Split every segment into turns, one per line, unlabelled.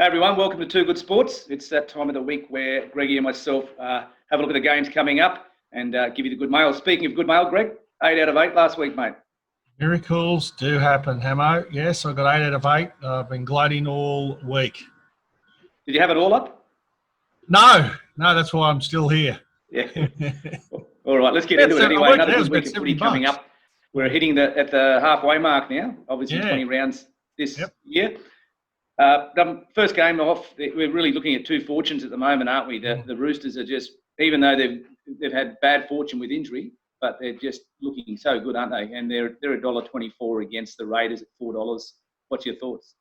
Hey everyone, welcome to Two Good Sports. It's that time of the week where Greggy and myself have a look at the games coming up and give you the good mail. Speaking of good mail, Greg, 8 out of 8 last week, mate.
Miracles do happen, Hamo. Yes, I got 8 out of 8. I've been gloating all week.
Did you have it all up?
No, that's why I'm still here.
Yeah. All right, let's get into it anyway. Another good week of footy coming up. We're hitting at the halfway mark now. Obviously, 20 rounds this year. First game off, we're really looking at two fortunes at the moment, aren't we? The Roosters are just, even though they've had bad fortune with injury, but they're just looking so good, aren't they? And they're $1.24 against the Raiders at $4. What's your thoughts?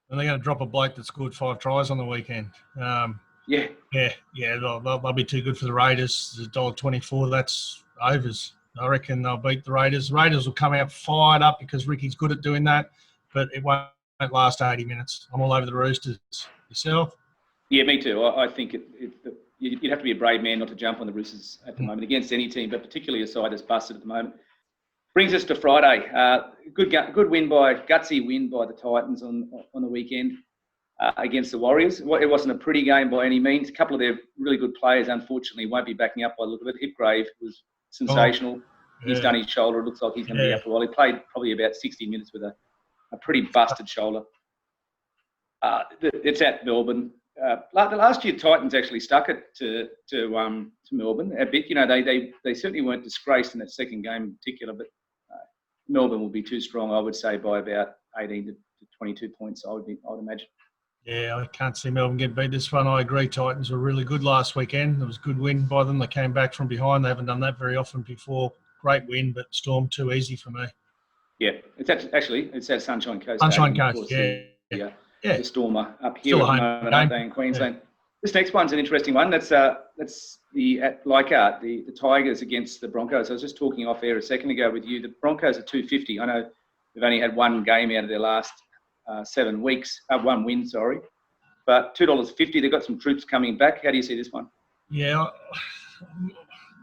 And they're going to drop a bloke that scored 5 tries on the weekend. They'll be too good for the Raiders. $1.24, that's overs. I reckon they'll beat the Raiders. The Raiders will come out fired up because Ricky's good at doing that, but it won't last 80 minutes. I'm all over the Roosters. Yourself?
Yeah, me too. I think you'd have to be a brave man not to jump on the Roosters at the moment against any team, but particularly a side that's busted at the moment. Brings us to Friday. Good win gutsy win by the Titans on the weekend against the Warriors. It wasn't a pretty game by any means. A couple of their really good players, unfortunately, won't be backing up by the look of it. Hipgrave was sensational. He's done his shoulder. It looks like he's going to be out for a while. He played probably about 60 minutes with a pretty busted shoulder. It's at Melbourne. The last year, Titans actually stuck it to Melbourne a bit. You know, they certainly weren't disgraced in that second game in particular, but Melbourne will be too strong, I would say, by about 18 to 22 points, I would imagine.
Yeah, I can't see Melbourne get beat this one. I agree. Titans were really good last weekend. It was a good win by them. They came back from behind. They haven't done that very often before. Great win, but Storm too easy for me.
Yeah, it's at Sunshine Coast.
Sunshine Coast,
The Storm up here at the moment, aren't they, in Queensland? Yeah. This next one's an interesting one. That's at Leichhardt, the Tigers against the Broncos. I was just talking off air a second ago with you. The Broncos are $2.50. I know they've only had one game out of their last 7 weeks. One win, sorry. But $2.50. They've got some troops coming back. How do you see this one?
Yeah,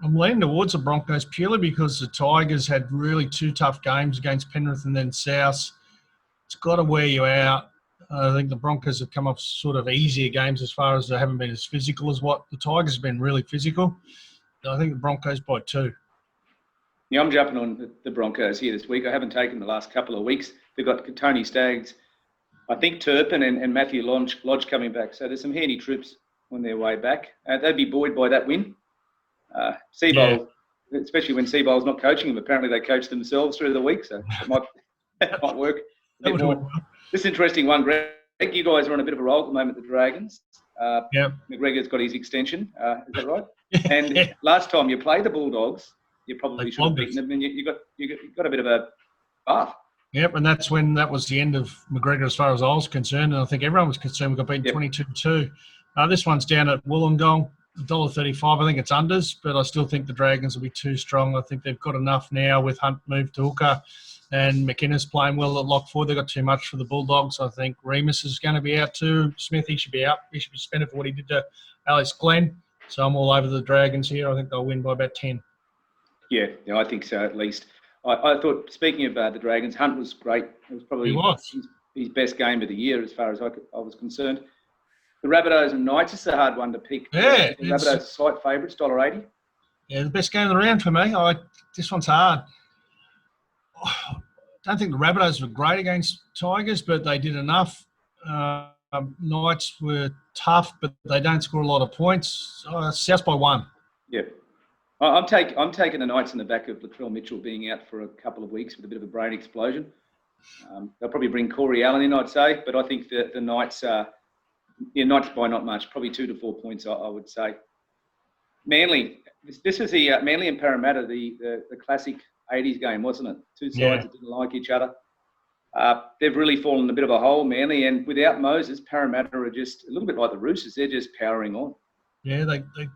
I'm leaning towards the Broncos purely because the Tigers had really 2 tough games against Penrith and then South. It's got to wear you out. I think the Broncos have come off sort of easier games as far as they haven't been as physical as what the Tigers have been really physical. I think the Broncos by 2.
Yeah, I'm jumping on the Broncos here this week. I haven't taken the last couple of weeks. They've got Tony Staggs, I think Turpin and Matthew Lodge coming back. So there's some handy troops on their way back. They'd be buoyed by that win. Seabold, especially when Seabold's not coaching them. Apparently they coach themselves through the week, so it might work a bit more. This interesting one, Greg. You guys are on a bit of a roll at the moment, the Dragons. McGregor's got his extension. Is that right? And last time you played the Bulldogs, you probably should have beaten them, and you got a bit of a bath.
Yep, and that was the end of McGregor as far as I was concerned, and I think everyone was concerned we got beaten 22-2. This one's down at Wollongong. $1.35. I think it's unders, but I still think the Dragons will be too strong. I think they've got enough now with Hunt moved to hooker and McInnes playing well at lock forward. They've got too much for the Bulldogs. I think Remus is going to be out too. Smith, he should be out. He should be suspended for what he did to Alex Glenn. So I'm all over the Dragons here. I think they'll win by about 10.
Yeah, I think so at least. I thought, speaking of the Dragons, Hunt was great. It was probably his best game of the year as far as I was concerned. The Rabbitohs and Knights is a hard one to pick.
Yeah.
The Rabbitohs are slight favourites, $1.80.
Yeah, the best game of the round for me. This one's hard. I don't think the Rabbitohs were great against Tigers, but they did enough. Knights were tough, but they don't score a lot of points. South by 1.
Yeah. I'm taking the Knights in the back of Latrell Mitchell being out for a couple of weeks with a bit of a brain explosion. They'll probably bring Corey Allen in, I'd say, but I think that the Knights Knights by not much, probably 2 to 4 points, I would say. Manly, this is the Manly and Parramatta, the classic 80s game, wasn't it? Two sides that didn't like each other. They've really fallen in a bit of a hole, Manly, and without Moses, Parramatta are just a little bit like the Roosters. They're just powering on.
Yeah,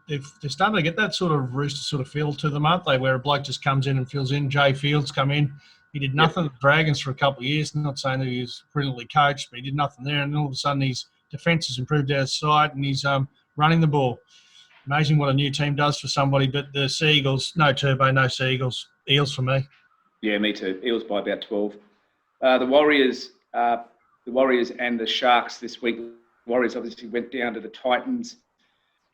they're starting to get that sort of Rooster sort of feel to them, aren't they, where a bloke just comes in and fills in. Jay Fields come in. He did nothing with the Dragons for a couple of years. I'm not saying that he was brilliantly coached, but he did nothing there, and all of a sudden his defence has improved outside and he's running the ball. Amazing what a new team does for somebody, but the Seagulls, no Turbo, no Seagulls. Eels for me.
Yeah, me too. Eels by about 12. The Warriors and the Sharks this week. Warriors obviously went down to the Titans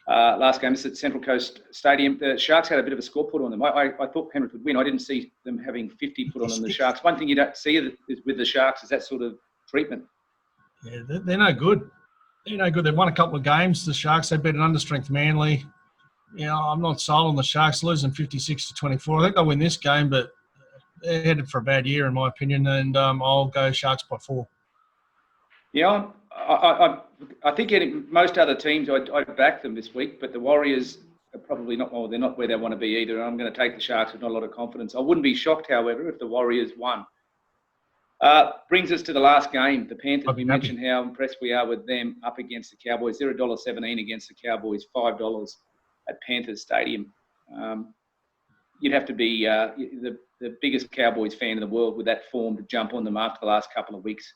last game. This is at Central Coast Stadium. The Sharks had a bit of a score put on them. I thought Penrith would win. I didn't see them having 50 put on them, the Sharks. One thing you don't see with the Sharks is that sort of treatment.
Yeah, they're no good. They're no good. They've won a couple of games, the Sharks. They beat an understrength Manly. I'm not sold on the Sharks losing 56-24. I think they'll win this game, but they're headed for a bad year, in my opinion, and I'll go Sharks by 4.
Yeah, I think most other teams, I'd back them this week, but the Warriors are probably not, well, they're not where they want to be either. I'm going to take the Sharks with not a lot of confidence. I wouldn't be shocked, however, if the Warriors won. Brings us to the last game, the Panthers. We mentioned how impressed we are with them up against the Cowboys. They're $1.17 against the Cowboys, $5 at Panthers Stadium. You'd have to be the biggest Cowboys fan in the world with that form to jump on them after the last couple of weeks.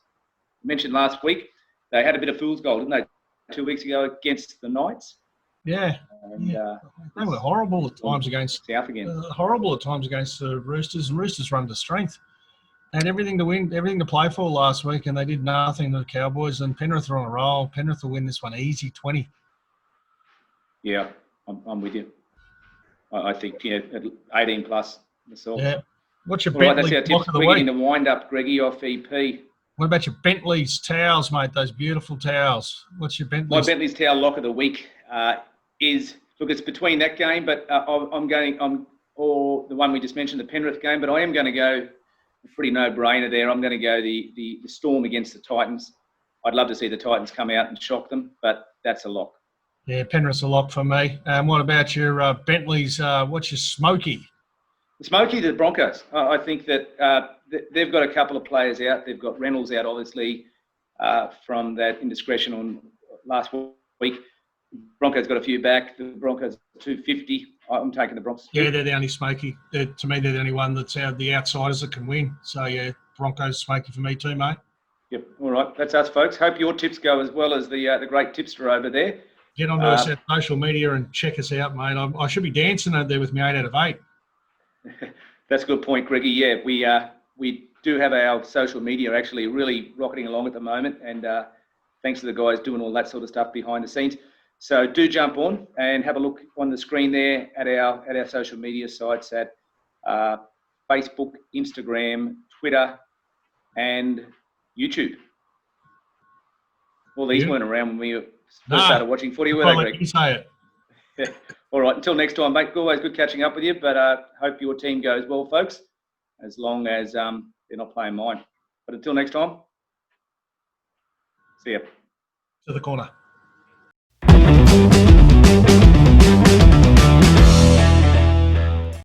I mentioned last week, they had a bit of fool's gold, didn't they, 2 weeks ago against the Knights?
Yeah.
And,
they were horrible at times against
South again.
Horrible at times against the Roosters, and Roosters run to strength. They had everything to win, everything to play for last week, and they did nothing to the Cowboys. And Penrith are on a roll. Penrith will win this one easy, 20.
Yeah, I'm with you. I think 18 plus myself.
Yeah. What's your
Bentley
Bentley block of the week?
We're getting the wind up, Greggy, off EP.
What about your Bentley's towels, mate? Those beautiful towels. What's your Bentley's?
My Bentley's towel lock of the week is, look, it's between that game, but or the one we just mentioned, the Penrith game, but I am going to go a pretty no-brainer there. I'm going to go the Storm against the Titans. I'd love to see the Titans come out and shock them, but that's a lock.
Yeah, Penrith's a lock for me. What about your Bentley's? What's your Smoky?
The Smoky, the Broncos. I think that they've got a couple of players out. They've got Reynolds out, obviously, from that indiscretion on last week. Broncos got a few back. The Broncos 250. I'm taking the Broncos.
Yeah, they're the only Smoky. To me, they're the only one that's out the outsiders that can win. So, yeah, Broncos Smoky for me too, mate. Yep.
All right. That's us, folks. Hope your tips go as well as the great tipster over there.
Get onto us at social media and check us out, mate. I should be dancing out there with me 8 out of 8.
That's a good point, Greggy. Yeah, we do have our social media actually really rocketing along at the moment, and thanks to the guys doing all that sort of stuff behind the scenes. So do jump on and have a look on the screen there at our social media sites at Facebook, Instagram, Twitter, and YouTube. All these weren't around when we first started watching footy, were they, Greg?
You say it.
All right, until next time, mate. Always good catching up with you, but hope your team goes well, folks, as long as they're not playing mine. But until next time, see ya.
To the corner.